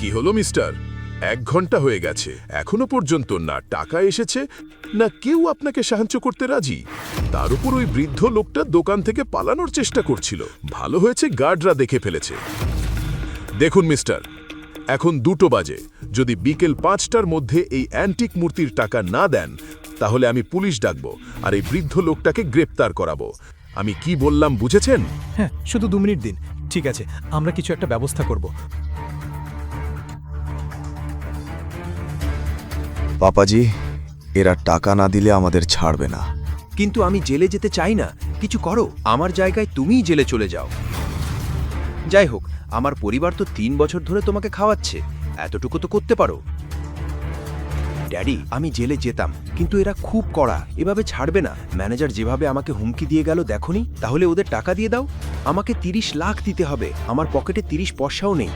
কি হলো মিস্টার? 1 ঘন্টা হয়ে গেছে, এখনো পর্যন্ত না টাকা এসেছে না কেউ আপনাকে সাহায্য করতে রাজি। তার উপর ওই বৃদ্ধ লোকটা দোকান থেকে পালানোর চেষ্টা করছিল। ভালো হয়েছে গার্ডরা দেখে ফেলেছে। দেখুন মিস্টার, এখন 2টো বাজে। যদি বিকেল 5টার মধ্যে এই অ্যান্টিক মূর্তির টাকা না দেন তাহলে আমি পুলিশ ডাকবো আর এই বৃদ্ধ লোকটাকে গ্রেপ্তার করাবো। আমি কি বললাম বুঝেছেন? হ্যাঁ, শুধু 2 মিনিট দিন। ঠিক আছে, আমরা কিছু একটা ব্যবস্থা করব। পাপাজি, এরা টাকা না দিলে আমাদের ছাড়বে না। কিন্তু আমি জেলে যেতে চাই না। কিছু করো, আমার জায়গায় তুমিই জেলে চলে যাও। যাই হোক, আমার পরিবার তো 3 বছর ধরে তোমাকে খাওয়াচ্ছে, এতটুকু তো করতে পারো। ড্যাডি, আমি জেলে যেতাম, কিন্তু এরা খুব কড়া, এভাবে ছাড়বে না। ম্যানেজার যেভাবে আমাকে হুমকি দিয়ে গেল দেখোনি? তাহলে ওদের টাকা দিয়ে দাও। আমাকে 30 লাখ দিতে হবে, আমার পকেটে 30 পয়সাও নেই।